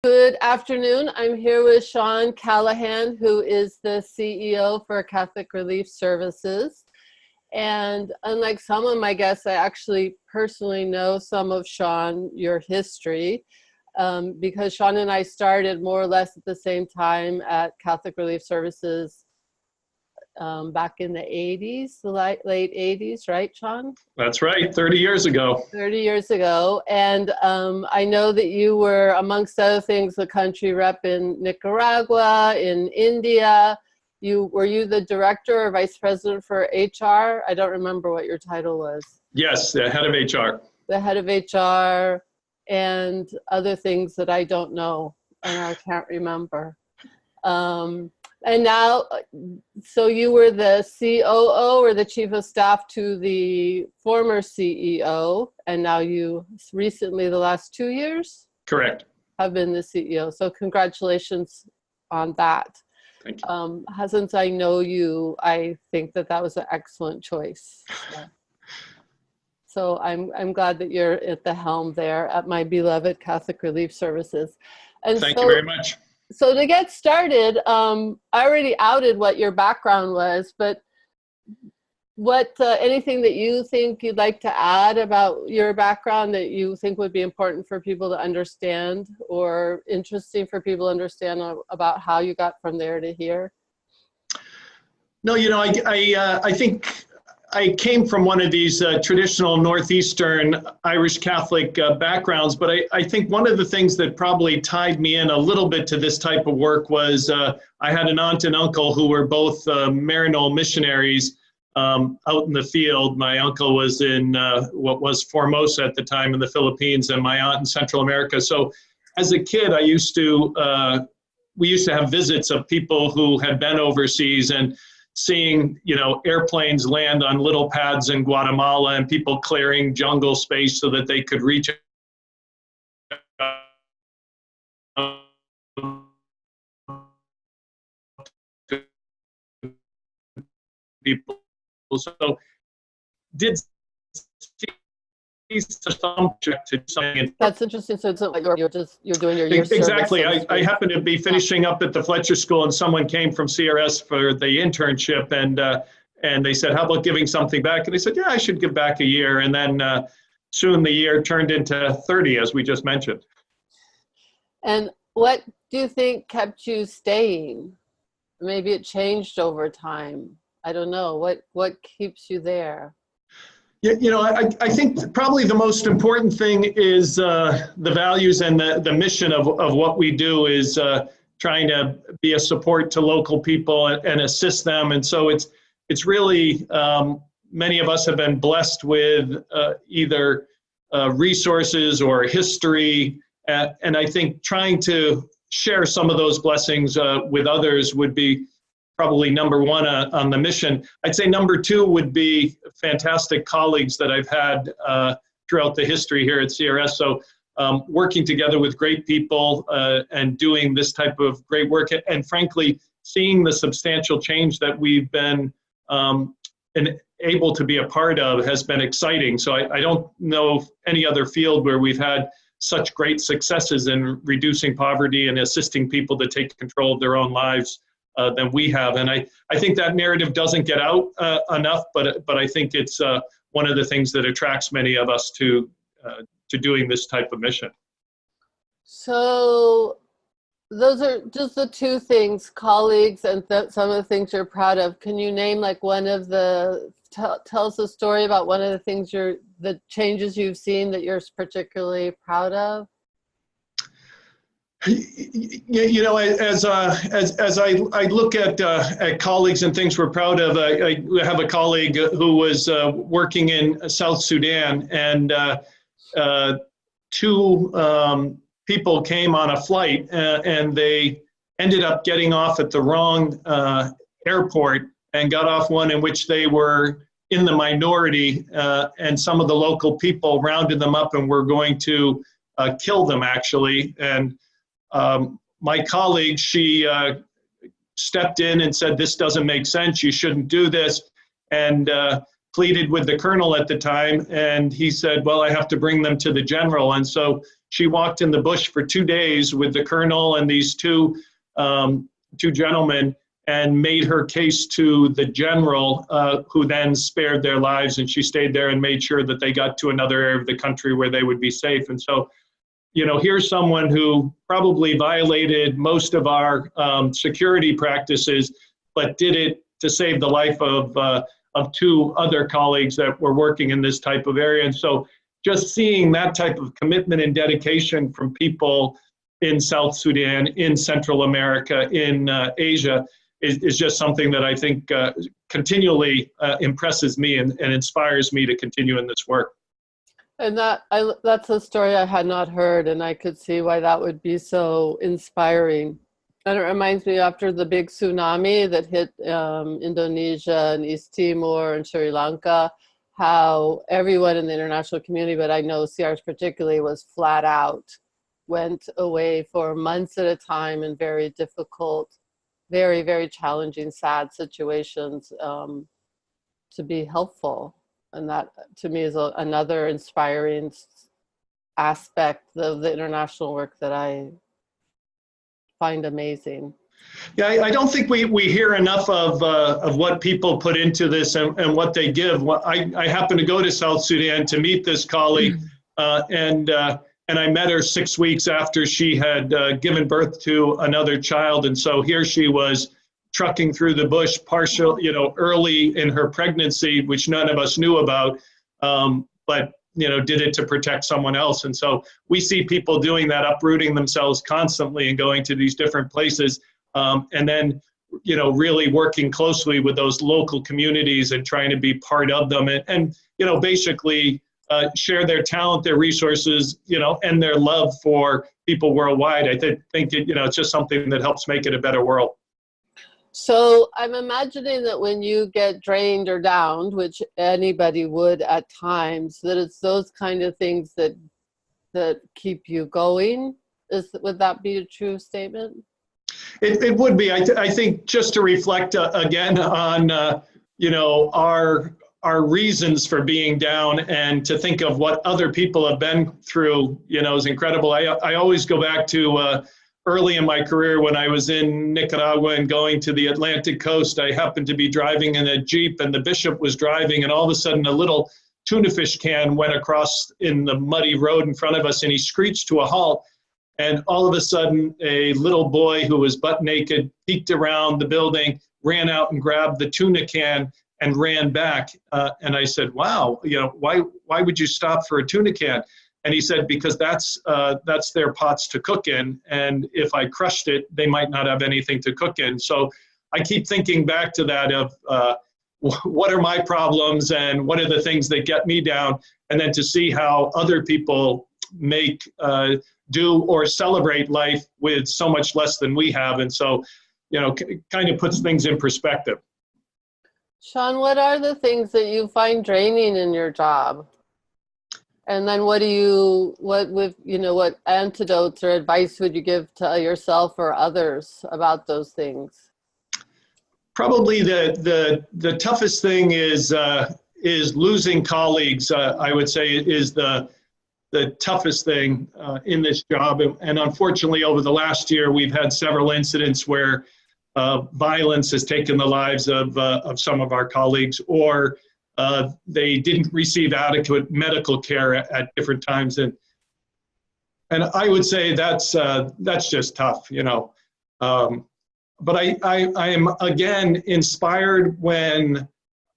Good afternoon. I'm here with Sean Callahan, who is the CEO for Catholic Relief Services. And unlike some of my guests, I actually personally know some of Sean, your history, because Sean and I started more or less at the same time at Catholic Relief Services back in the 80s, the late 80s, right, Sean? That's right, 30 years ago. 30 years ago. And I know that you were, amongst other things, the country rep in Nicaragua, in India. Were you the director or vice president for HR? I don't remember what your title was. Yes, the head of HR. The head of HR and other things that I don't know and I can't remember. And now, so you were the COO or the chief of staff to the former CEO, and now you recently, the last 2 years? Correct. Have been the CEO. So congratulations on that. Thank you. Since I know you, I think that was an excellent choice. So I'm glad that you're at the helm there at my beloved Catholic Relief Services. And Thank you very much. So to get started, I already outed what your background was, but what anything that you think you'd like to add about your background that you think would be important for people to understand or interesting for people to understand about how you got from there to here? No, I think I came from one of these traditional Northeastern Irish Catholic backgrounds, but I think one of the things that probably tied me in a little bit to this type of work was I had an aunt and uncle who were both Maryknoll missionaries out in the field. My uncle was in what was Formosa at the time in the Philippines, and my aunt in Central America. So as a kid, we used to have visits of people who had been overseas and seeing, airplanes land on little pads in Guatemala and people clearing jungle space so that they could reach people. So did some to something. That's interesting. So it's not like you're doing your year exactly. service. I happened to be finishing up at the Fletcher School, and someone came from CRS for the internship, and they said, "How about giving something back?" And I said, "Yeah, I should give back a year." And then soon the year turned into 30, as we just mentioned. And what do you think kept you staying? Maybe it changed over time. I don't know. What keeps you there? Yeah, I think probably the most important thing is the values and the mission of what we do is trying to be a support to local people and assist them. And so it's really, many of us have been blessed with either resources or history. And I think trying to share some of those blessings with others would be probably number one on the mission. I'd say number two would be fantastic colleagues that I've had throughout the history here at CRS. So working together with great people and doing this type of great work, and frankly, seeing the substantial change that we've been able to be a part of has been exciting. So I don't know any other field where we've had such great successes in reducing poverty and assisting people to take control of their own lives than we have. And I think that narrative doesn't get out enough, but I think it's one of the things that attracts many of us to doing this type of mission. So those are just the two things, colleagues and some of the things you're proud of. Can you name like one of the, tell us a story about one of the things the changes you've seen that you're particularly proud of? As I look at colleagues and things we're proud of, I have a colleague who was working in South Sudan, and two people came on a flight and they ended up getting off at the wrong airport and got off one in which they were in the minority, and some of the local people rounded them up and were going to kill them, actually. And my colleague, she stepped in and said, "This doesn't make sense, you shouldn't do this," and pleaded with the colonel at the time, and he said, "Well, I have to bring them to the general." And so she walked in the bush for 2 days with the colonel and these two gentlemen, and made her case to the general, who then spared their lives. And she stayed there and made sure that they got to another area of the country where they would be safe. And so, here's someone who probably violated most of our security practices, but did it to save the life of 2 other colleagues that were working in this type of area. And so just seeing that type of commitment and dedication from people in South Sudan, in Central America, in Asia, is just something that I think continually impresses me and inspires me to continue in this work. And that's a story I had not heard, and I could see why that would be so inspiring. And it reminds me, after the big tsunami that hit Indonesia and East Timor and Sri Lanka, how everyone in the international community, but I know CRs particularly, was flat out, went away for months at a time in very difficult, very, very challenging, sad situations to be helpful. And that, to me, is another inspiring aspect of the international work that I find amazing. Yeah, I don't think we hear enough of what people put into this and what they give. I happened to go to South Sudan to meet this colleague, and I met her 6 weeks after she had given birth to another child. And so here she was trucking through the bush, early in her pregnancy, which none of us knew about, but did it to protect someone else. And so we see people doing that, uprooting themselves constantly and going to these different places, and then really working closely with those local communities and trying to be part of them, and basically share their talent, their resources, and their love for people worldwide. I think it's just something that helps make it a better world. So I'm imagining that when you get drained or downed, which anybody would at times, that it's those kind of things that keep you going. Would that be a true statement? It would be. I think just to reflect again on our reasons for being down, and to think of what other people have been through, is incredible. I always go back to early in my career when I was in Nicaragua and going to the Atlantic coast. I happened to be driving in a Jeep, and the bishop was driving, and all of a sudden a little tuna fish can went across in the muddy road in front of us, and he screeched to a halt. And all of a sudden, a little boy who was butt naked peeked around the building, ran out and grabbed the tuna can and ran back. And I said, wow, why would you stop for a tuna can? And he said, because that's their pots to cook in. And if I crushed it, they might not have anything to cook in. So I keep thinking back to that of what are my problems and what are the things that get me down? And then to see how other people make, do or celebrate life with so much less than we have. And so, kind of puts things in perspective. Sean, what are the things that you find draining in your job? And then what antidotes or advice would you give to yourself or others about those things? Probably the toughest thing is losing colleagues. I would say is the toughest thing in this job. And unfortunately, over the last year, we've had several incidents where violence has taken the lives of some of our colleagues, or they didn't receive adequate medical care at different times. And I would say that's just tough, But I am, again, inspired when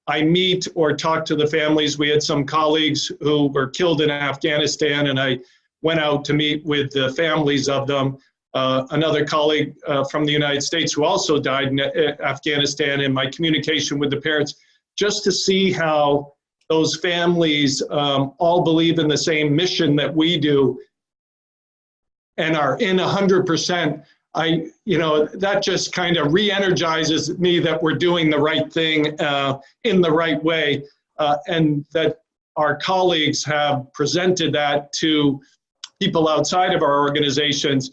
I meet or talk to the families. We had some colleagues who were killed in Afghanistan, and I went out to meet with the families of them. Another colleague from the United States who also died in Afghanistan, and my communication with the parents, just to see how those families all believe in the same mission that we do and are in 100%. That just kind of re-energizes me that we're doing the right thing in the right way, and that our colleagues have presented that to people outside of our organizations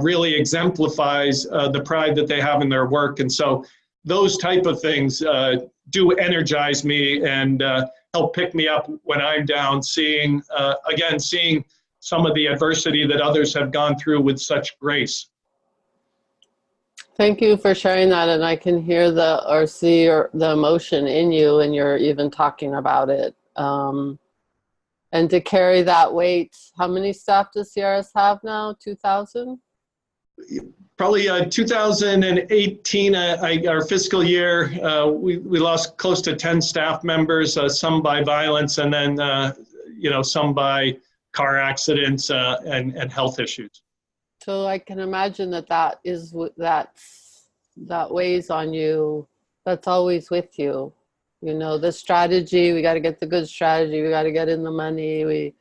really exemplifies the pride that they have in their work. And so those type of things do energize me and help pick me up when I'm down, seeing some of the adversity that others have gone through with such grace. Thank you for sharing that, and I can hear or see the emotion in you, and you're even talking about it. And to carry that weight, how many staff does CRS have now? 2,000? Probably 2018, our fiscal year, we lost close to 10 staff members, some by violence, and then some by car accidents and health issues. So I can imagine that weighs on you. That's always with you. The strategy, we got to get the good strategy, we got to get in the money,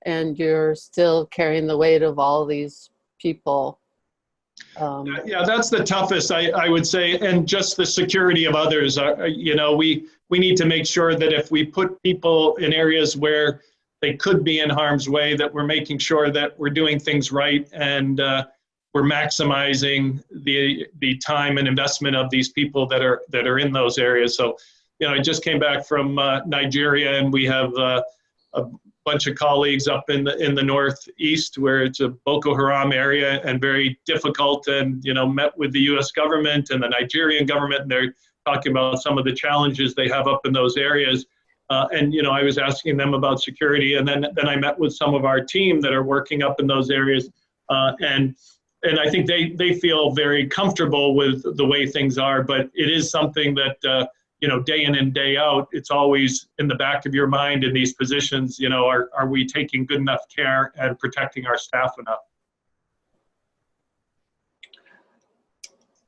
and you're still carrying the weight of all these people. Yeah, that's the toughest, I would say, and just the security of others. We need to make sure that if we put people in areas where they could be in harm's way, that we're making sure that we're doing things right, and we're maximizing the time and investment of these people that are in those areas. So, I just came back from Nigeria, and we have a bunch of colleagues up in the northeast where it's a Boko Haram area and very difficult, and met with the U.S. government and the Nigerian government, and they're talking about some of the challenges they have up in those areas. And I was asking them about security, and then I met with some of our team that are working up in those areas, and I think they feel very comfortable with the way things are. But it is something that day in and day out, it's always in the back of your mind in these positions. Are we taking good enough care and protecting our staff enough?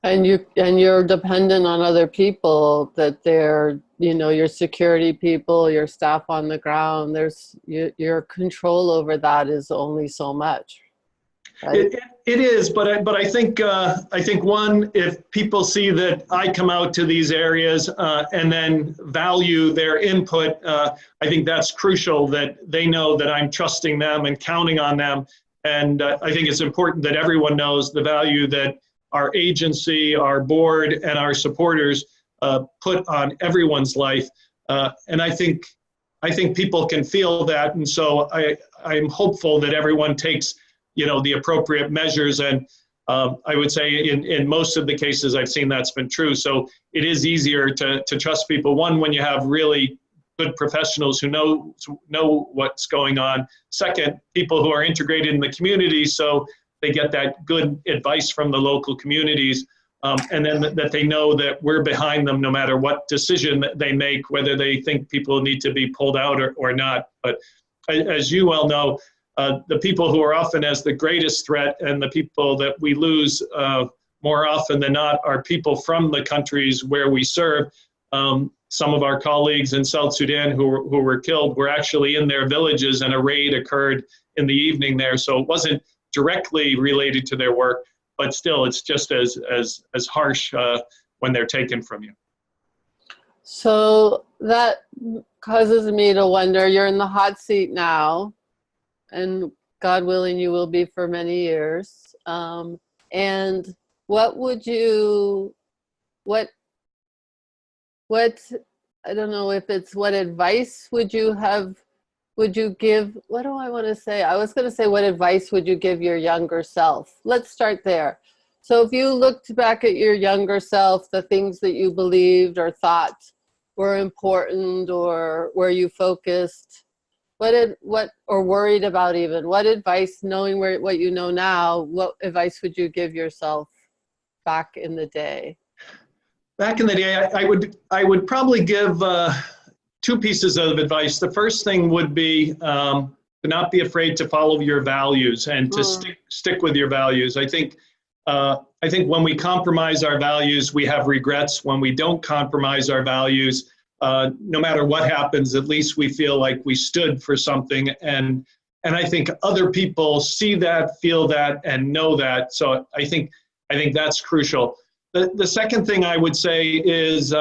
And you're dependent on other people, that they're, your security people, your staff on the ground. Your control over that is only so much. Right? It is, but I think one, if people see that I come out to these areas and then value their input, I think that's crucial, that they know that I'm trusting them and counting on them. And I think it's important that everyone knows the value that our agency, our board, and our supporters put on everyone's life. And I think people can feel that. And so I'm hopeful that everyone takes the appropriate measures. And I would say in most of the cases I've seen that's been true. So it is easier to trust people. One, when you have really good professionals who know what's going on. Second, people who are integrated in the community, so they get that good advice from the local communities. And then that they know that we're behind them no matter what decision that they make, whether they think people need to be pulled out or not. But as you well know, the people who are often as the greatest threat and the people that we lose more often than not are people from the countries where we serve. Some of our colleagues in South Sudan who were killed were actually in their villages, and a raid occurred in the evening there. So it wasn't directly related to their work, but still it's just as harsh when they're taken from you. So that causes me to wonder, you're in the hot seat now, and God willing, you will be for many years. And what would you, what, I don't know if it's, what advice would you give, what do I want to say? I was going to say, what advice would you give your younger self? Let's start there. So if you looked back at your younger self, the things that you believed or thought were important, or were you focused, or worried about even, what advice, knowing what you know now, what advice would you give yourself back in the day? Back in the day, I would probably give two pieces of advice. The first thing would be to not be afraid to follow your values and to stick with your values. I think when we compromise our values, we have regrets. When we don't compromise our values, no matter what happens, at least we feel like we stood for something. And I think other people see that, feel that, and know that. So I think that's crucial. The second thing I would say is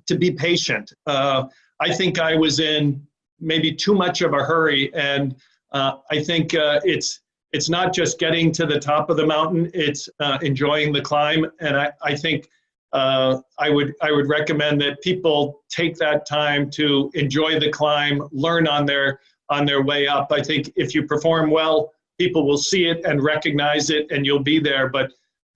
to be patient. I think I was in maybe too much of a hurry, and I think it's not just getting to the top of the mountain, it's enjoying the climb. And I think I would recommend that people take that time to enjoy the climb, learn on their on their way up. I think if you perform well, people will see it and recognize it, and you'll be there. But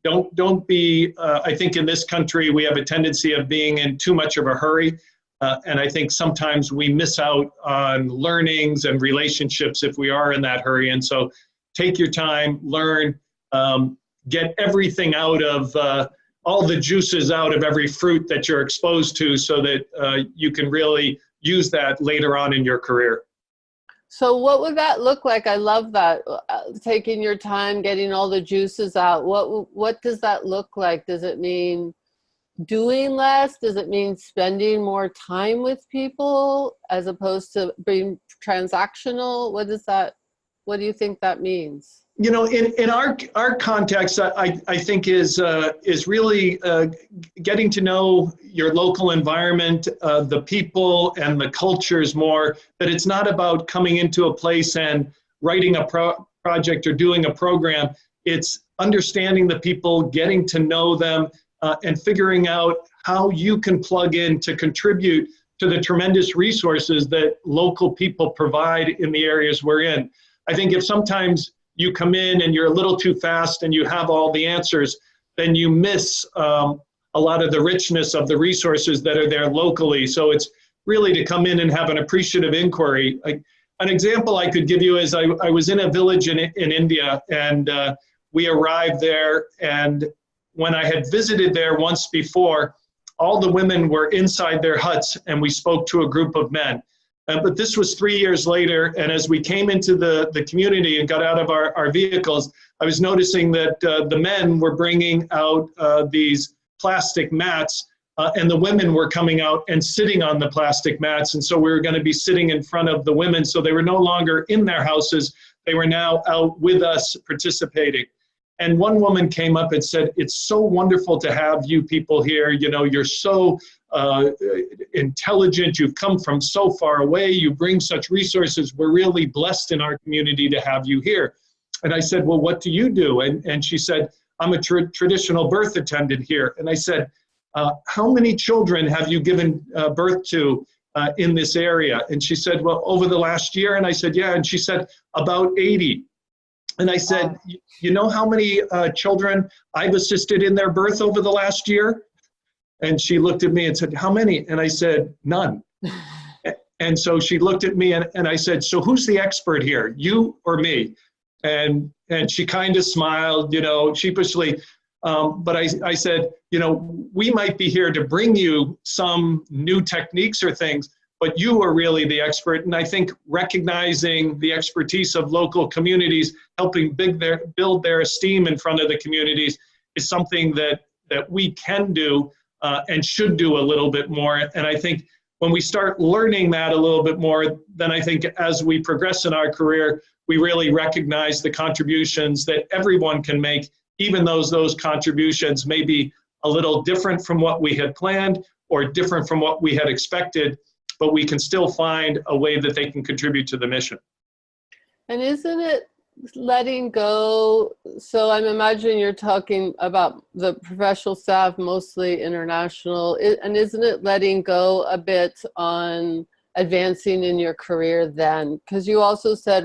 don't be, I think in this country, we have a tendency of being in too much of a hurry. And I think sometimes we miss out on learnings and relationships if we are in that hurry. And so take your time, learn, get everything out of, all the juices out of every fruit that you're exposed to, so that you can really use that later on in your career. So what would that look like? I love that, taking your time, getting all the juices out. What does that look like? Does it mean doing less? Does it mean spending more time with people as opposed to being transactional? What do you think that means? You know, in our context, I think is really getting to know your local environment, the people and the cultures more. That it's not about coming into a place and writing a project or doing a program. It's understanding the people, getting to know them, and figuring out how you can plug in to contribute to the tremendous resources that local people provide in the areas we're in. I think if sometimes you come in and you're a little too fast and you have all the answers, then you miss a lot of the richness of the resources that are there locally. So it's really to come in and have an appreciative inquiry. An example I could give you is I was in a village in India, and we arrived there, and when I had visited there once before, all the women were inside their huts, and we spoke to a group of men. But this was 3 years later, and as we came into the community and got out of our vehicles, I was noticing that the men were bringing out these plastic mats, and the women were coming out and sitting on the plastic mats. And so we were going to be sitting in front of the women, so they were no longer in their houses. They were now out with us participating. And one woman came up and said, "It's so wonderful to have you people here. You know, you're so intelligent. You've come from so far away. You bring such resources. We're really blessed in our community to have you here." And I said, "Well, what do you do?" And she said, "I'm a traditional birth attendant here." And I said, "How many children have you given birth to in this area?" And she said, "Well, over the last year." And I said, "Yeah." And she said, "About 80. And I said, "You know how many children I've assisted in their birth over the last year?" And she looked at me and said, "How many?" And I said, "None." And so she looked at me and I said, "So who's the expert here, you or me?" And she kind of smiled, you know, sheepishly. But I said, "You know, we might be here to bring you some new techniques or things, but you are really the expert." And I think recognizing the expertise of local communities, helping build their esteem in front of the communities, is something that we can do and should do a little bit more. And I think when we start learning that a little bit more, then I think as we progress in our career, we really recognize the contributions that everyone can make, even though those contributions may be a little different from what we had planned or different from what we had expected, but we can still find a way that they can contribute to the mission. And isn't it letting go? So I'm imagining you're talking about the professional staff, mostly international, and isn't it letting go a bit on advancing in your career then? Because you also said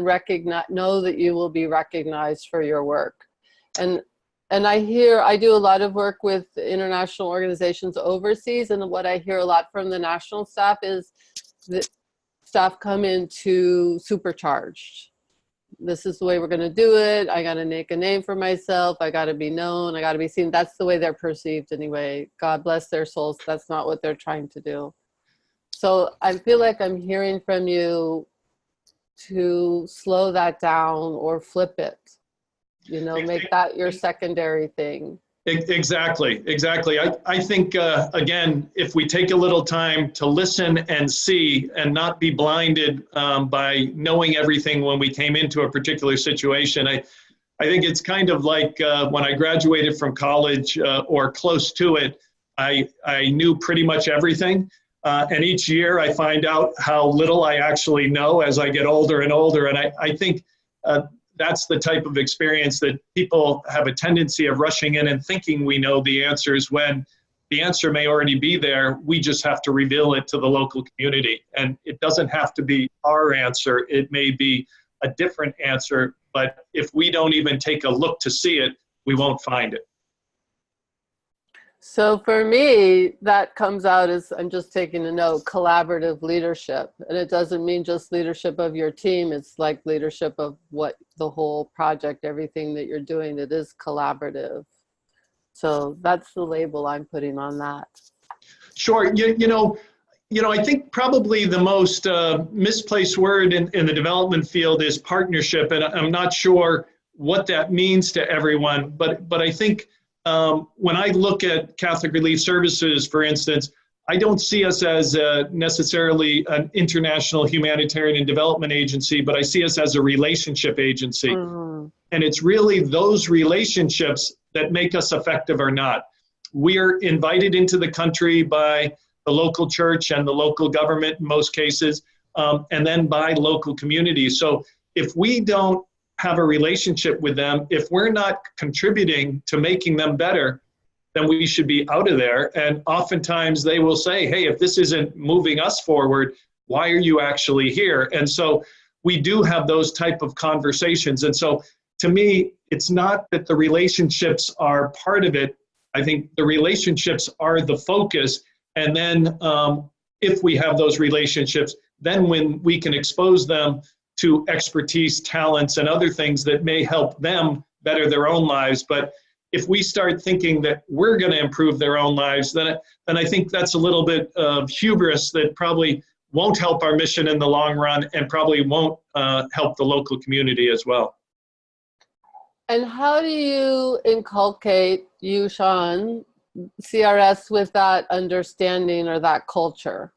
know that you will be recognized for your work. And I do a lot of work with international organizations overseas, and what I hear a lot from the national staff is that staff come in too supercharged. This is the way we're going to do it. I got to make a name for myself. I got to be known. I got to be seen. That's the way they're perceived anyway. God bless their souls. That's not what they're trying to do. So I feel like I'm hearing from you to slow that down or flip it. You know, make that your secondary thing. Exactly. I think, again, if we take a little time to listen and see and not be blinded by knowing everything when we came into a particular situation, I think it's kind of like when I graduated from college or close to it, I knew pretty much everything. And each year I find out how little I actually know as I get older and older. And I think that's the type of experience that people have a tendency of rushing in and thinking we know the answers when the answer may already be there. We just have to reveal it to the local community. And it doesn't have to be our answer. It may be a different answer, but if we don't even take a look to see it, we won't find it. So for me, that comes out as, I'm just taking a note, collaborative leadership. And it doesn't mean just leadership of your team. It's like leadership of what the whole project, everything that you're doing, it is collaborative. So that's the label I'm putting on that. Sure. I think probably the most misplaced word in the development field is partnership. And I'm not sure what that means to everyone, but I think when I look at Catholic Relief Services, for instance, I don't see us as necessarily an international humanitarian and development agency, but I see us as a relationship agency. Mm-hmm. And it's really those relationships that make us effective or not. We're invited into the country by the local church and the local government in most cases, and then by local communities. So if we don't have a relationship with them, if we're not contributing to making them better, then we should be out of there. And oftentimes they will say, hey, if this isn't moving us forward, why are you actually here? And so we do have those type of conversations. And so to me, it's not that the relationships are part of it. I think the relationships are the focus. And then if we have those relationships, then when we can expose them to expertise, talents, and other things that may help them better their own lives. But if we start thinking that we're going to improve their own lives, then I think that's a little bit of hubris that probably won't help our mission in the long run and probably won't help the local community as well. And how do you inculcate, you, Sean, CRS with that understanding or that culture?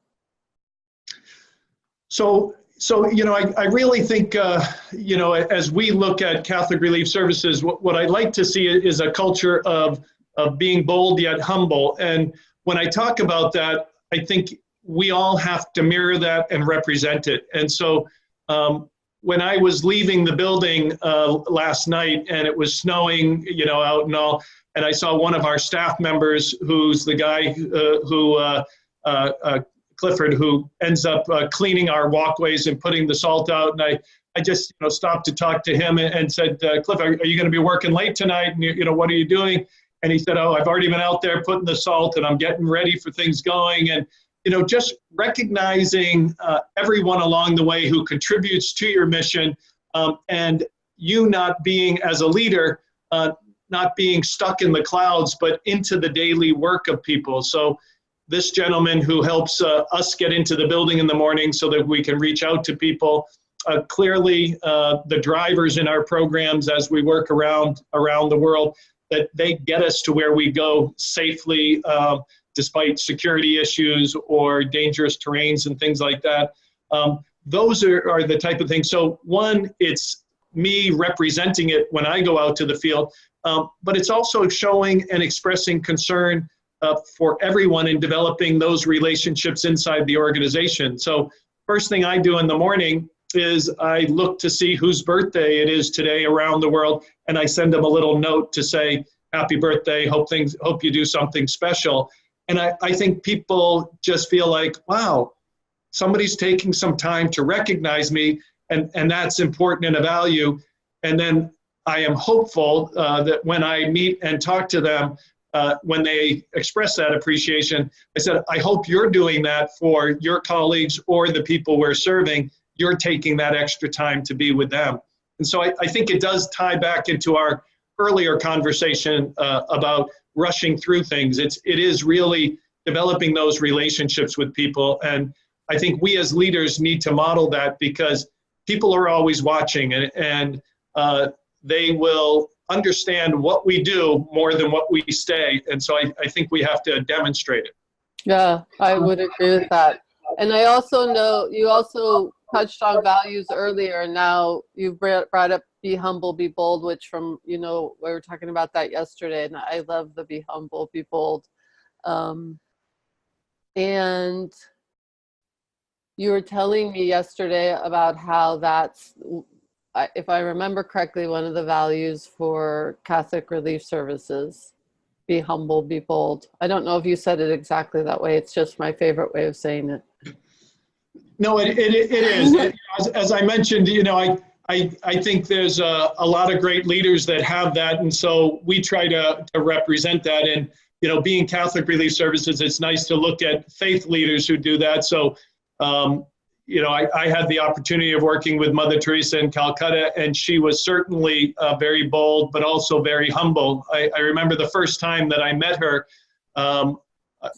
So I really think, as we look at Catholic Relief Services, what I'd like to see is a culture of being bold yet humble. And when I talk about that, I think we all have to mirror that and represent it. And so when I was leaving the building last night and it was snowing, out and all, and I saw one of our staff members, who's the guy Clifford, who ends up cleaning our walkways and putting the salt out. And I just stopped to talk to him and said, Cliff, are you going to be working late tonight? And what are you doing? And he said, oh, I've already been out there putting the salt and I'm getting ready for things going. And just recognizing everyone along the way who contributes to your mission, and you not being, as a leader, not being stuck in the clouds, but into the daily work of people. So this gentleman who helps us get into the building in the morning so that we can reach out to people, clearly the drivers in our programs as we work around the world, that they get us to where we go safely, despite security issues or dangerous terrains and things like that. Those are the type of things. So one, it's me representing it when I go out to the field, but it's also showing and expressing concern for everyone in developing those relationships inside the organization. So first thing I do in the morning is I look to see whose birthday it is today around the world, and I send them a little note to say, happy birthday, hope you do something special. And I think people just feel like, wow, somebody's taking some time to recognize me, and that's important and a value. And then I am hopeful that when I meet and talk to them, when they express that appreciation, I said, I hope you're doing that for your colleagues or the people we're serving. You're taking that extra time to be with them. And so I think it does tie back into our earlier conversation about rushing through things. It is really developing those relationships with people. And I think we as leaders need to model that, because people are always watching, and they will understand what we do more than what we say. And so I think we have to demonstrate it. Yeah, I would agree with that. And I also know you also touched on values earlier, and now you brought up be humble, be bold, which we were talking about that yesterday, and I love the be humble, be bold. And you were telling me yesterday about how that's, if I remember correctly, one of the values for Catholic Relief Services. be humble, be bold. I don't know if you said it exactly that way. It's just my favorite way of saying it. No, it is. As I mentioned, I think there's a lot of great leaders that have that. And so we try to represent that. And, being Catholic Relief Services, it's nice to look at faith leaders who do that. So, I had the opportunity of working with Mother Teresa in Calcutta, and she was certainly very bold, but also very humble. I remember the first time that I met her,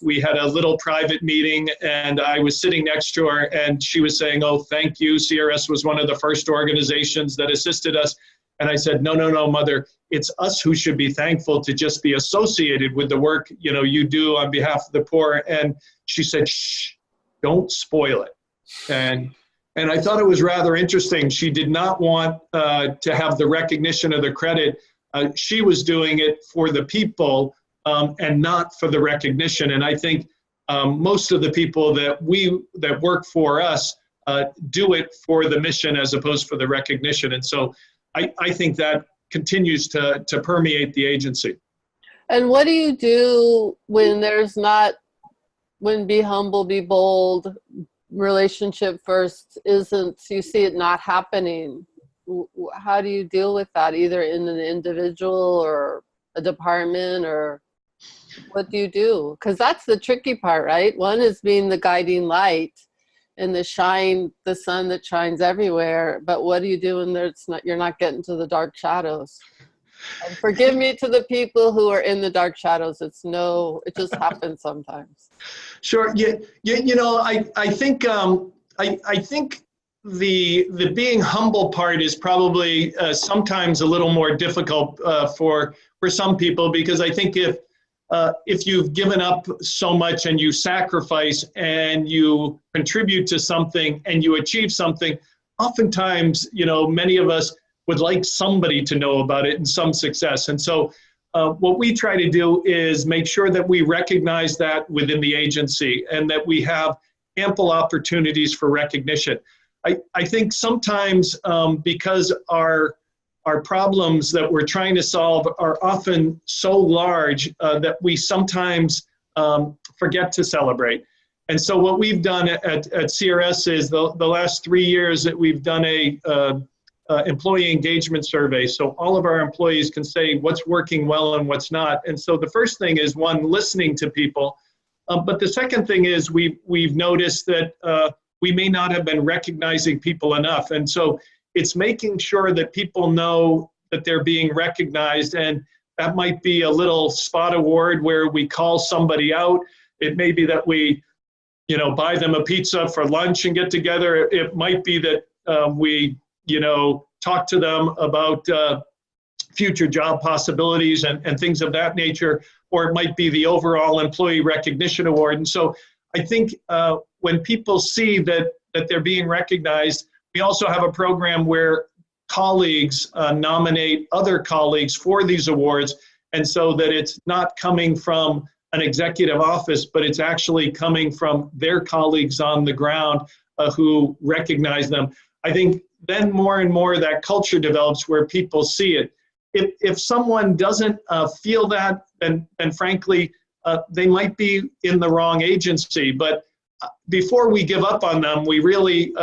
we had a little private meeting, and I was sitting next to her, and she was saying, "Oh, thank you. CRS was one of the first organizations that assisted us." And I said, no, Mother, it's us who should be thankful to just be associated with the work, you do on behalf of the poor. And she said, "Shh, don't spoil it." And I thought it was rather interesting. She did not want to have the recognition or the credit. She was doing it for the people and not for the recognition. And I think most of the people that work for us do it for the mission as opposed for the recognition. And so I think that continues to permeate the agency. And what do you do when when be humble, be bold, relationship first isn't, you see it not happening? How do you deal with that, either in an individual or a department, or what do you do? Because that's the tricky part, right? One is being the guiding light and the sun that shines everywhere. But what do you do when you're not getting to the dark shadows? And forgive me to the people who are in the dark shadows. It just happens sometimes. Sure. I think the being humble part is probably sometimes a little more difficult for some people, because I think if you've given up so much and you sacrifice and you contribute to something and you achieve something, oftentimes, many of us would like somebody to know about it and some success. And so what we try to do is make sure that we recognize that within the agency and that we have ample opportunities for recognition. I think sometimes because our problems that we're trying to solve are often so large that we sometimes forget to celebrate. And so what we've done at CRS is the last 3 years that we've done a employee engagement survey. So all of our employees can say what's working well and what's not. And so the first thing is, one, listening to people. But the second thing is we've noticed that we may not have been recognizing people enough. And so it's making sure that people know that they're being recognized. And that might be a little spot award where we call somebody out. It may be that we, buy them a pizza for lunch and get together. It might be that we, talk to them about future job possibilities and things of that nature, or it might be the overall employee recognition award. And so I think when people see that they're being recognized, we also have a program where colleagues nominate other colleagues for these awards, and so that it's not coming from an executive office, but it's actually coming from their colleagues on the ground who recognize them. I think then more and more that culture develops where people see it. If someone doesn't feel that, then frankly, they might be in the wrong agency. But before we give up on them, we really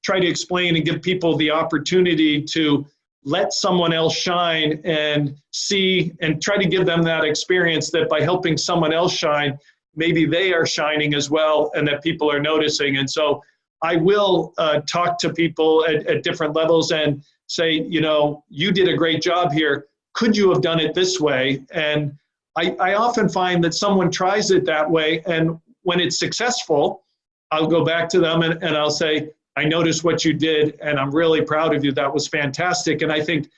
try to explain and give people the opportunity to let someone else shine and see, and try to give them that experience that by helping someone else shine, maybe they are shining as well, and that people are noticing. And so I will talk to people at different levels and say, you did a great job here. Could you have done it this way? And I often find that someone tries it that way, and when it's successful, I'll go back to them and I'll say, I noticed what you did, and I'm really proud of you. That was fantastic. And I think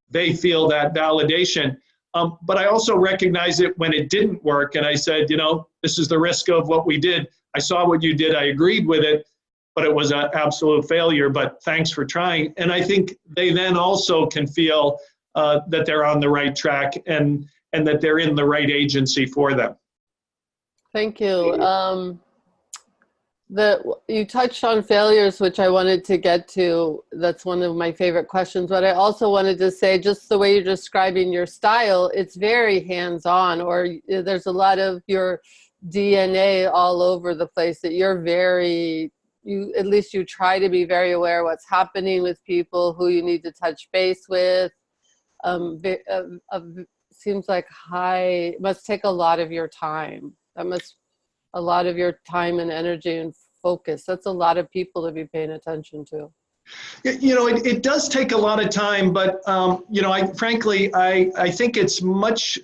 they feel that validation. But I also recognize it when it didn't work. And I said, this is the risk of what we did. I saw what you did. I agreed with it, but it was an absolute failure. But thanks for trying. And I think they then also can feel that they're on the right track and that they're in the right agency for them. Thank you. You touched on failures, which I wanted to get to. That's one of my favorite questions. But I also wanted to say, just the way you're describing your style, it's very hands-on, or there's a lot of your DNA all over the place, that you're very, at least you try to be very aware of what's happening with people, who you need to touch base with. Seems like must take a lot of your time. That must a lot of your time and energy and focus. That's a lot of people to be paying attention to. It does take a lot of time, but frankly, I think it's much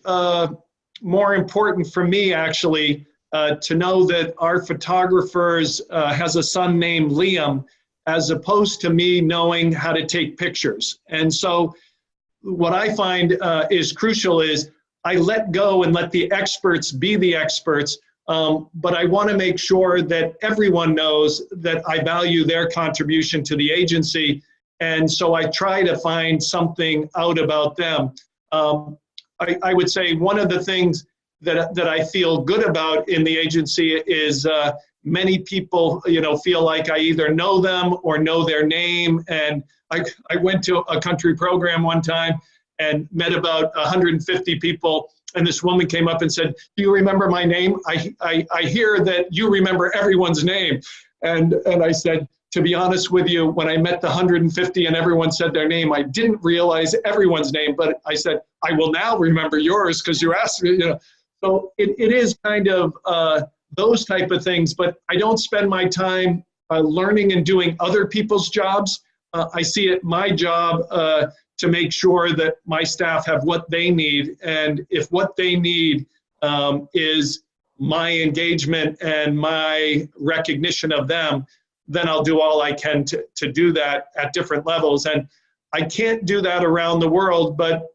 more important for me actually to know that our photographers has a son named Liam, as opposed to me knowing how to take pictures. And so what I find is crucial is I let go and let the experts be the experts, but I want to make sure that everyone knows that I value their contribution to the agency, and so I try to find something out about them. I would say one of the things that I feel good about in the agency is many people, feel like I either know them or know their name. And I went to a country program one time and met about 150 people. And this woman came up and said, "Do you remember my name? I hear that you remember everyone's name." And I said, to be honest with you, when I met the 150 and everyone said their name, I didn't realize everyone's name, but I said, I will now remember yours because you asked me, So it is kind of those type of things, but I don't spend my time learning and doing other people's jobs. I see it my job to make sure that my staff have what they need. And if what they need is my engagement and my recognition of them, then I'll do all I can to do that at different levels. And I can't do that around the world, but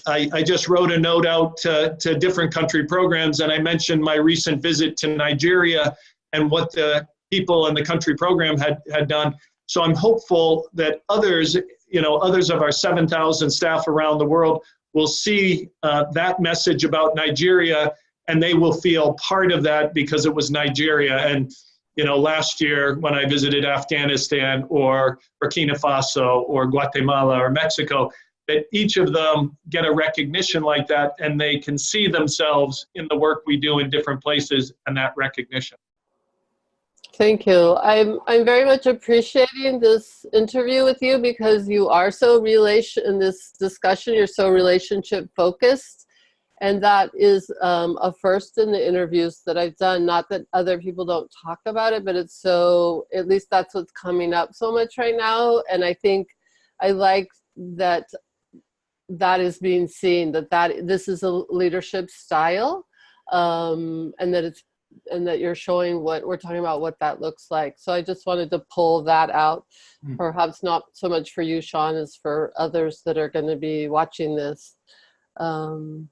I just wrote a note out to different country programs, and I mentioned my recent visit to Nigeria and what the people in the country program had done. So I'm hopeful that others of our 7,000 staff around the world will see that message about Nigeria, and they will feel part of that because it was Nigeria. And last year when I visited Afghanistan or Burkina Faso or Guatemala or Mexico, that each of them get a recognition like that, and they can see themselves in the work we do in different places and that recognition. Thank you. I'm very much appreciating this interview with you, because you are so in this discussion, you're so relationship focused. And that is a first in the interviews that I've done. Not that other people don't talk about it, but it's so, at least that's what's coming up so much right now. And I think I like that is being seen, that this is a leadership style, and that you're showing what we're talking about, what that looks like. So I just wanted to pull that out, perhaps not so much for you, Sean, as for others that are going to be watching this. One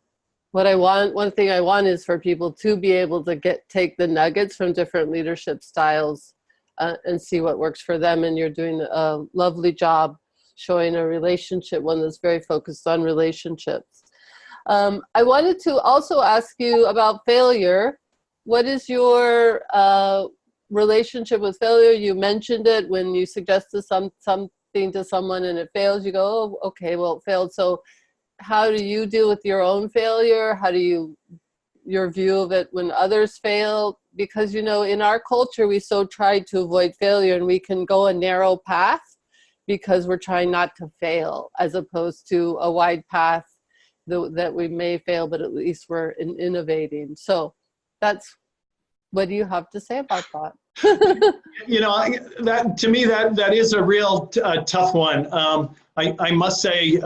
thing I want is for people to be able to take the nuggets from different leadership styles and see what works for them. And you're doing a lovely job showing a relationship, one that's very focused on relationships. I wanted to also ask you about failure. What is your relationship with failure? You mentioned it when you suggested something to someone and it fails. You go, oh, okay, well, it failed. So how do you deal with your own failure? How do your view of it when others fail? Because, in our culture, we so try to avoid failure, and we can go a narrow path because we're trying not to fail, as opposed to a wide path that we may fail, but at least we're innovating. So what do you have to say about that? That to me, that is a real tough one. I must say,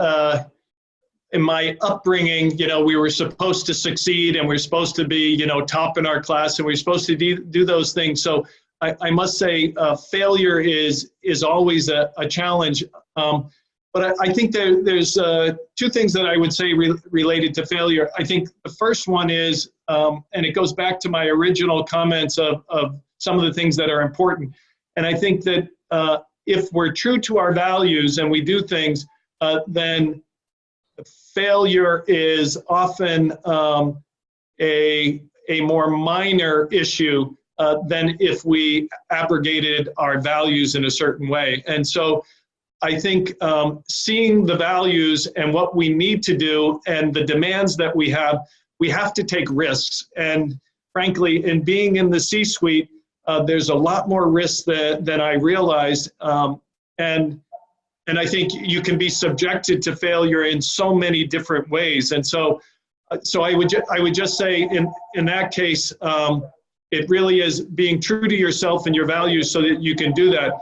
in my upbringing, we were supposed to succeed, and we're supposed to be, top in our class, and we're supposed to do those things. So I must say, failure is always a challenge. But I think there's two things that I would say related to failure. I think the first one is, and it goes back to my original comments of some of the things that are important. And I think that if we're true to our values and we do things, then failure is often a more minor issue than if we abrogated our values in a certain way. And so I think seeing the values and what we need to do and the demands that we have to take risks. And frankly, in being in the C-suite, there's a lot more risks than I realized. And I think you can be subjected to failure in so many different ways. And so I would just say in that case, it really is being true to yourself and your values so that you can do that.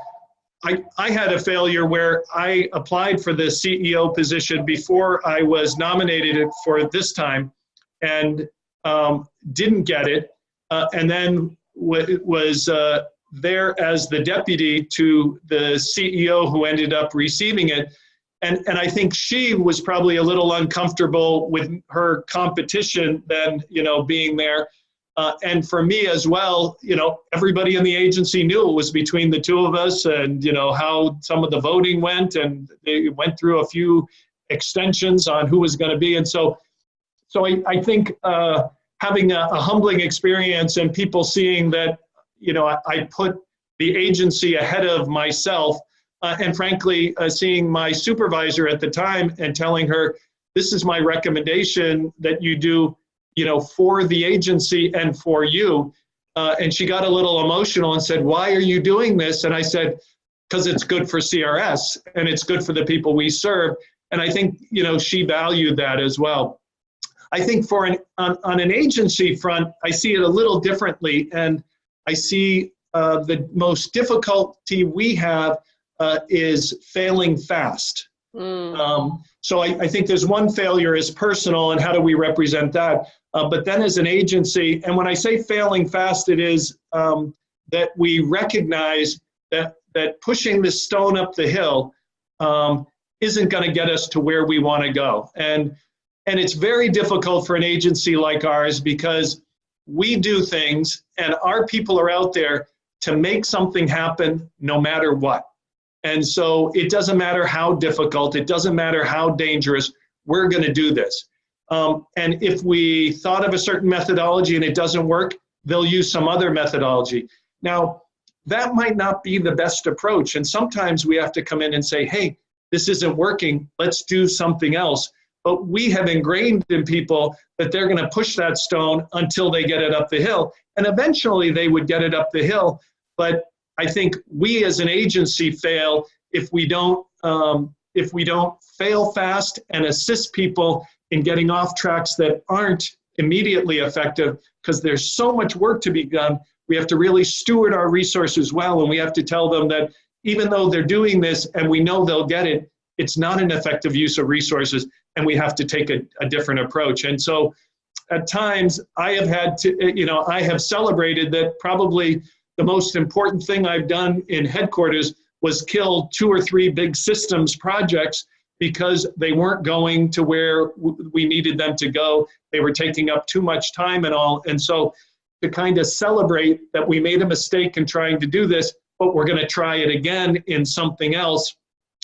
I had a failure where I applied for the CEO position before I was nominated for this time and didn't get it, and then was there as the deputy to the CEO who ended up receiving it. And I think she was probably a little uncomfortable with her competition than, being there. And for me as well, everybody in the agency knew it was between the two of us and, how some of the voting went, and they went through a few extensions on who was going to be. And so I think having a humbling experience and people seeing that, I put the agency ahead of myself, and frankly, seeing my supervisor at the time and telling her, this is my recommendation that you do, for the agency and for you. And she got a little emotional and said, why are you doing this? And I said, because it's good for CRS and it's good for the people we serve. And I think, she valued that as well. I think on an agency front, I see it a little differently. And I see the most difficulty we have is failing fast. So I think there's one failure is personal, and how do we represent that? But then as an agency, and when I say failing fast, it is that we recognize that pushing this stone up the hill isn't going to get us to where we want to go. And it's very difficult for an agency like ours because we do things and our people are out there to make something happen no matter what. And so it doesn't matter how difficult, it doesn't matter how dangerous, we're going to do this. And if we thought of a certain methodology and it doesn't work, they'll use some other methodology. Now, that might not be the best approach. And sometimes we have to come in and say, hey, this isn't working, let's do something else. But we have ingrained in people that they're going to push that stone until they get it up the hill. And eventually they would get it up the hill. But I think we as an agency fail if we don't fail fast and assist people in getting off tracks that aren't immediately effective, because there's so much work to be done. We have to really steward our resources well, and we have to tell them that even though they're doing this and we know they'll get it, it's not an effective use of resources, and we have to take a different approach. And so at times I have had to, I have celebrated that probably the most important thing I've done in headquarters was kill 2 or 3 big systems projects because they weren't going to where we needed them to go. They were taking up too much time and all. And so to kind of celebrate that we made a mistake in trying to do this, but we're going to try it again in something else,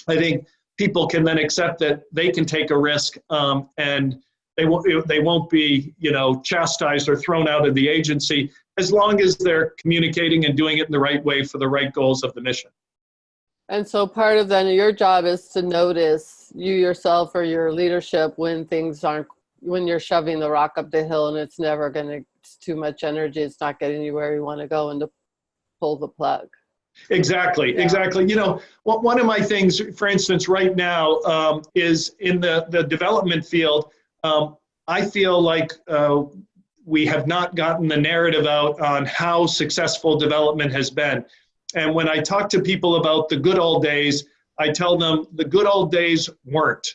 I think people can then accept that they can take a risk, and they won't be, chastised or thrown out of the agency as long as they're communicating and doing it in the right way for the right goals of the mission. And so part of then your job is to notice you yourself or your leadership when when you're shoving the rock up the hill and it's too much energy, it's not getting you where you want to go, and to pull the plug. Exactly. One of my things, for instance, right now is in the development field. I feel like we have not gotten the narrative out on how successful development has been. And when I talk to people about the good old days, I tell them the good old days weren't.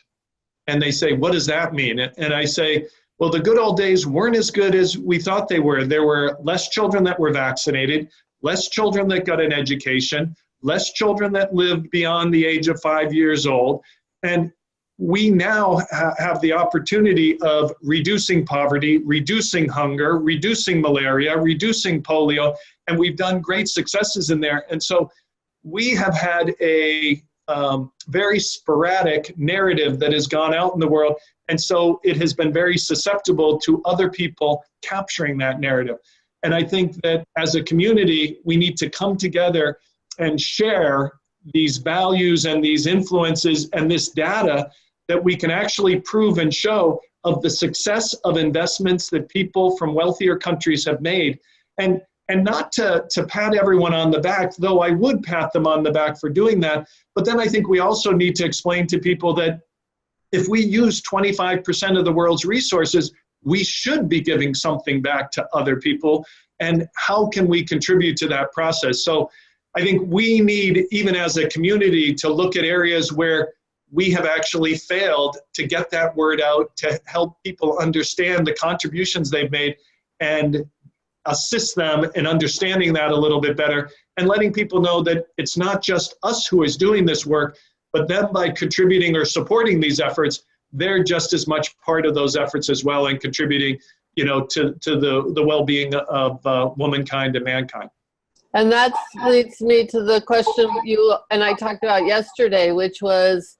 And they say, what does that mean? And I say, well, the good old days weren't as good as we thought they were. There were less children that were vaccinated, less children that got an education, less children that lived beyond the age of 5 years old. And we now have the opportunity of reducing poverty, reducing hunger, reducing malaria, reducing polio, and we've done great successes in there. And so we have had a very sporadic narrative that has gone out in the world, and so it has been very susceptible to other people capturing that narrative. And I think that as a community, we need to come together and share these values and these influences and this data that we can actually prove and show of the success of investments that people from wealthier countries have made. And not to pat everyone on the back, though I would pat them on the back for doing that. But then I think we also need to explain to people that if we use 25% of the world's resources, we should be giving something back to other people. And how can we contribute to that process? So I think we need, even as a community, to look at areas where we have actually failed to get that word out, to help people understand the contributions they've made and assist them in understanding that a little bit better, and letting people know that it's not just us who is doing this work, but them by contributing or supporting these efforts, they're just as much part of those efforts as well and contributing, to the well-being of womankind and mankind. And that leads me to the question you and I talked about yesterday, which was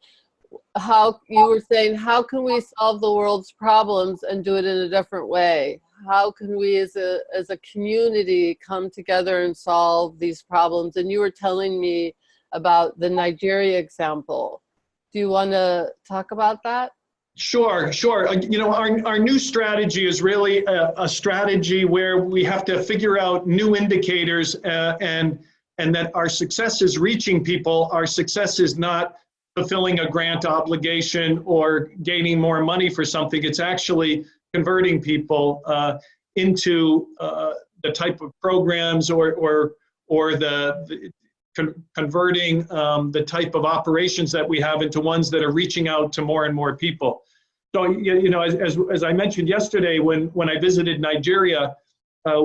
how you were saying, how can we solve the world's problems and do it in a different way? How can we as a community come together and solve these problems? And you were telling me about the Nigeria example. Do you want to talk about that? Sure. Our new strategy is really a strategy where we have to figure out new indicators and that our success is reaching people. Our success is not fulfilling a grant obligation or gaining more money for something. It's actually converting people into the type of programs or converting the type of operations that we have into ones that are reaching out to more and more people. So, as I mentioned yesterday, when I visited Nigeria,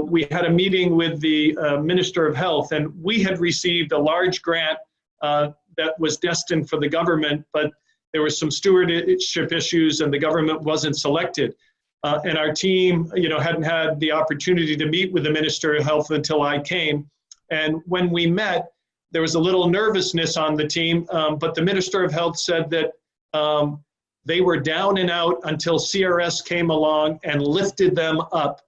we had a meeting with the Minister of Health, and we had received a large grant that was destined for the government, but there were some stewardship issues and the government wasn't selected. And our team, hadn't had the opportunity to meet with the Minister of Health until I came. And when we met, there was a little nervousness on the team, but the Minister of Health said that they were down and out until CRS came along and lifted them up.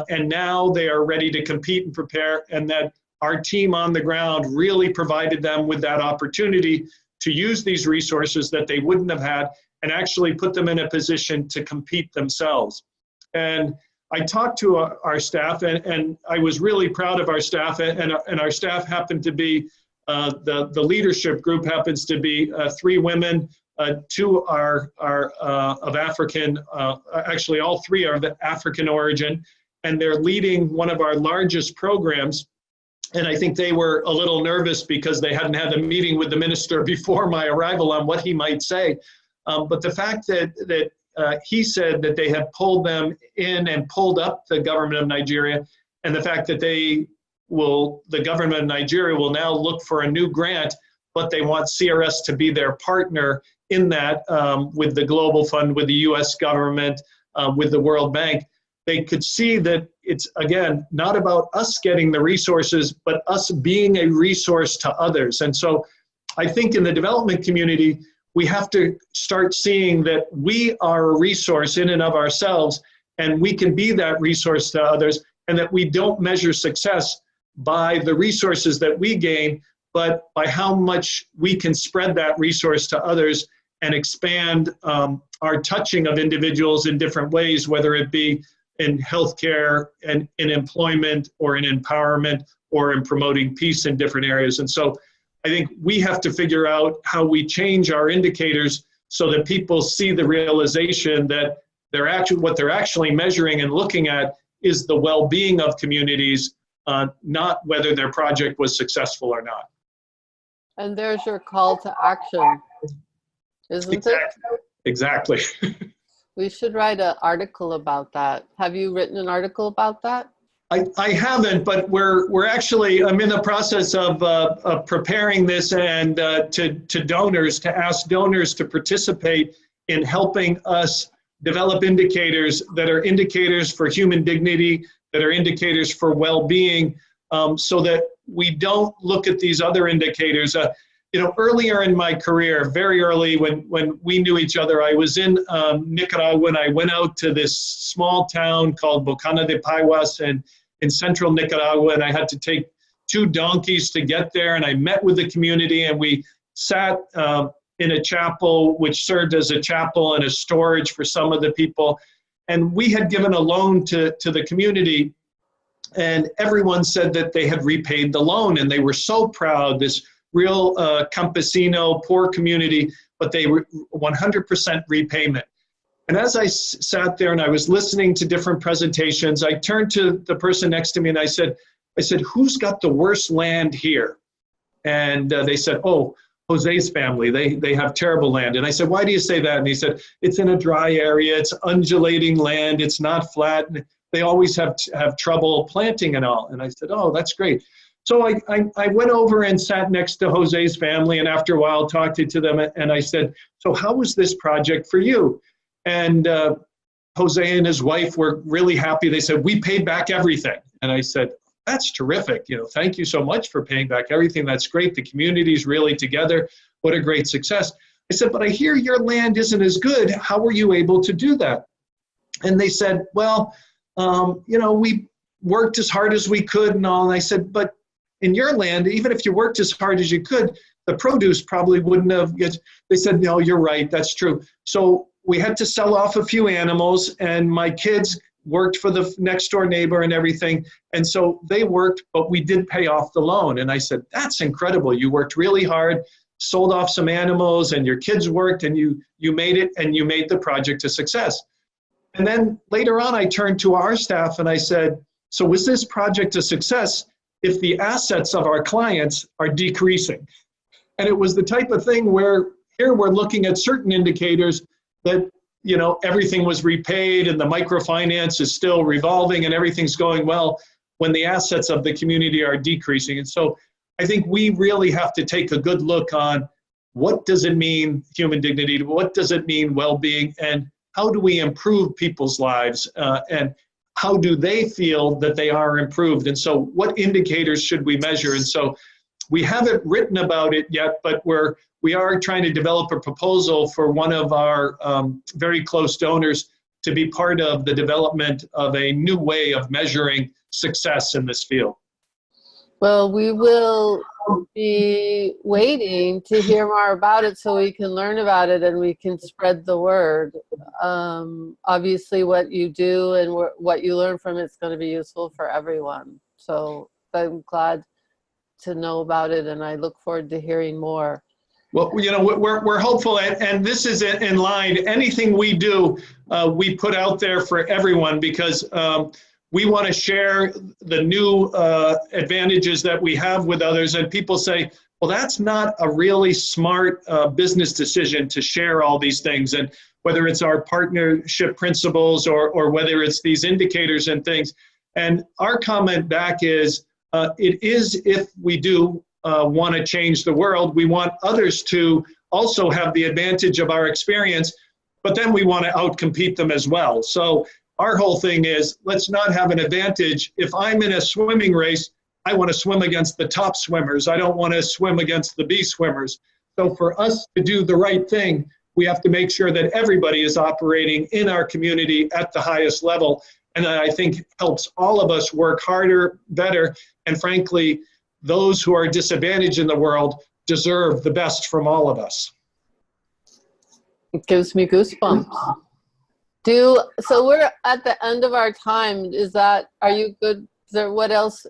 And now they are ready to compete and prepare, and that our team on the ground really provided them with that opportunity to use these resources that they wouldn't have had and actually put them in a position to compete themselves. And I talked to our staff, and I was really proud of our staff, and our staff happened to be, the leadership group happens to be 3 women, 2 are of African, actually all 3 are of African origin, and they're leading one of our largest programs. And I think they were a little nervous because they hadn't had a meeting with the minister before my arrival on what he might say. But the fact that he said that they had pulled them in and pulled up the government of Nigeria, and the fact that the government of Nigeria will now look for a new grant, but they want CRS to be their partner in that, with the Global Fund, with the US government, with the World Bank. They could see that it's, again, not about us getting the resources, but us being a resource to others. And so I think in the development community, we have to start seeing that we are a resource in and of ourselves, and we can be that resource to others, and that we don't measure success by the resources that we gain, but by how much we can spread that resource to others and expand our touching of individuals in different ways, whether it be in healthcare and in employment or in empowerment or in promoting peace in different areas. And so I think we have to figure out how we change our indicators so that people see the realization that what they're actually measuring and looking at is the well-being of communities, not whether their project was successful or not. And there's your call to action, isn't it? Exactly. We should write an article about that. Have you written an article about that? I haven't, but we're actually, I'm in the process of preparing this and to donors, to ask donors to participate in helping us develop indicators that are indicators for human dignity, that are indicators for well-being, so that we don't look at these other indicators. Earlier in my career, very early when we knew each other, I was in Nicaragua, and I went out to this small town called Bocana de Paiwas, and in central Nicaragua, and I had to take 2 donkeys to get there, and I met with the community, and we sat in a chapel which served as a chapel and a storage for some of the people. And we had given a loan to the community, and everyone said that they had repaid the loan, and they were so proud, this real campesino, poor community, but they were 100% repayment. And as I sat there and I was listening to different presentations, I turned to the person next to me and I said, who's got the worst land here? And they said, oh, Jose's family, they have terrible land. And I said, why do you say that? And he said, it's in a dry area, it's undulating land, it's not flat, they always have trouble planting and all. And I said, oh, that's great. So I went over and sat next to Jose's family, and after a while talked to them, and I said, so how was this project for you? And Jose and his wife were really happy. They said, we paid back everything. And I said, that's terrific. Thank you so much for paying back everything. That's great. The community's really together. What a great success. I said, but I hear your land isn't as good. How were you able to do that? And they said, well, we worked as hard as we could and all. And I said, but in your land, even if you worked as hard as you could, the produce probably wouldn't have. They said, no, you're right. That's true. So we had to sell off a few animals, and my kids worked for the next door neighbor and everything. And so they worked, but we did pay off the loan. And I said, that's incredible. You worked really hard, sold off some animals, and your kids worked, and you made it, and you made the project a success. And then later on, I turned to our staff and I said, so was this project a success if the assets of our clients are decreasing? And it was the type of thing where here we're looking at certain indicators that everything was repaid and the microfinance is still revolving and everything's going well when the assets of the community are decreasing. And so I think we really have to take a good look on what does it mean human dignity, what does it mean well-being, and how do we improve people's lives, and how do they feel that they are improved? And so what indicators should we measure? And so we haven't written about it yet, but we are trying to develop a proposal for one of our very close donors to be part of the development of a new way of measuring success in this field. Well, we will be waiting to hear more about it so we can learn about it and we can spread the word. Obviously, what you do and what you learn from it is going to be useful for everyone. So I'm glad to know about it, and I look forward to hearing more. Well, we're hopeful, and this is in line. Anything we do, we put out there for everyone, because we want to share the new advantages that we have with others. And people say, well, that's not a really smart business decision to share all these things. And whether it's our partnership principles or whether it's these indicators and things. And our comment back is, it is if we do want to change the world, we want others to also have the advantage of our experience, but then we want to outcompete them as well. So our whole thing is, let's not have an advantage. If I'm in a swimming race, I want to swim against the top swimmers. I don't want to swim against the B swimmers. So for us to do the right thing, we have to make sure that everybody is operating in our community at the highest level. And that, I think, helps all of us work harder, better, and frankly, those who are disadvantaged in the world deserve the best from all of us. It gives me goosebumps. So we're at the end of our time. Are you good? Is there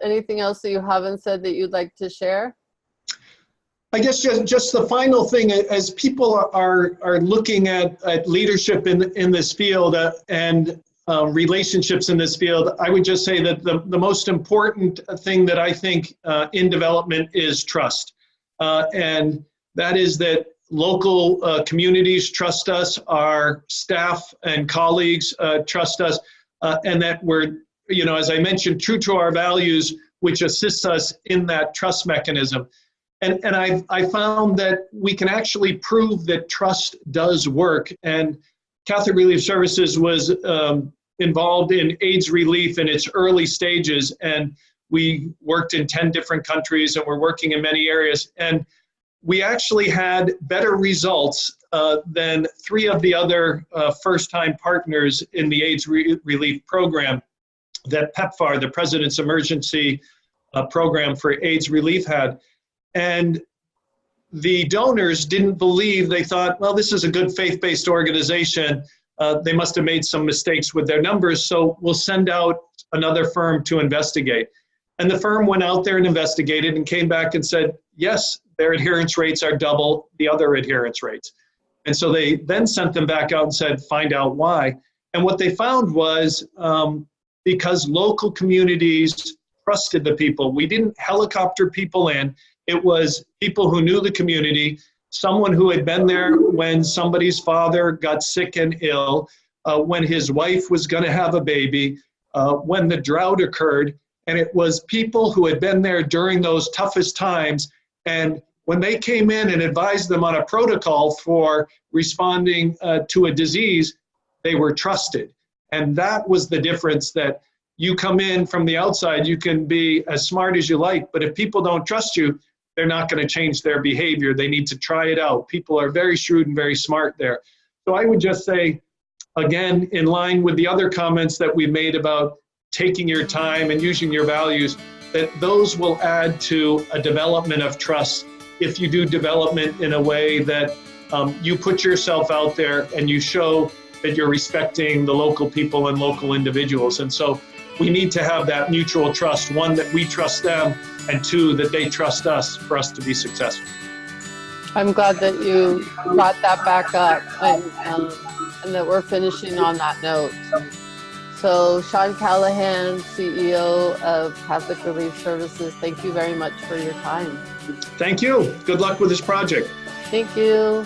anything else that you haven't said that you'd like to share? I guess just the final thing, as people are looking at leadership in this field and relationships in this field, I would just say that the most important thing that I think in development is trust. And that is that local communities trust us, our staff and colleagues trust us, and that we're, as I mentioned, true to our values, which assists us in that trust mechanism. And I found that we can actually prove that trust does work. And Catholic Relief Services was involved in AIDS relief in its early stages, and we worked in 10 different countries, and we're working in many areas. And we actually had better results than 3 of the other first-time partners in the AIDS relief program. that PEPFAR, the President's Emergency Program for AIDS Relief, had. And the donors didn't believe. They thought, well, this is a good faith-based organization. They must have made some mistakes with their numbers, so we'll send out another firm to investigate. And the firm went out there and investigated and came back and said, yes, their adherence rates are double the other adherence rates. And so they then sent them back out and said, find out why. And what they found was because local communities trusted the people. We didn't helicopter people in. It was people who knew the community, someone who had been there when somebody's father got sick and ill, when his wife was going to have a baby, when the drought occurred. And it was people who had been there during those toughest times. And when they came in and advised them on a protocol for responding to a disease, they were trusted. And that was the difference, that you come in from the outside, you can be as smart as you like, but if people don't trust you, they're not going to change their behavior. They need to try it out. People are very shrewd and very smart there. So I would just say, again, in line with the other comments that we made about taking your time and using your values, that those will add to a development of trust if you do development in a way that you put yourself out there and you show that you're respecting the local people and local individuals. And so we need to have that mutual trust, one, that we trust them, and two, that they trust us for us to be successful. I'm glad that you brought that back up, and that we're finishing on that note. So Sean Callahan, CEO of Catholic Relief Services, thank you very much for your time. Thank you. Good luck with this project. Thank you.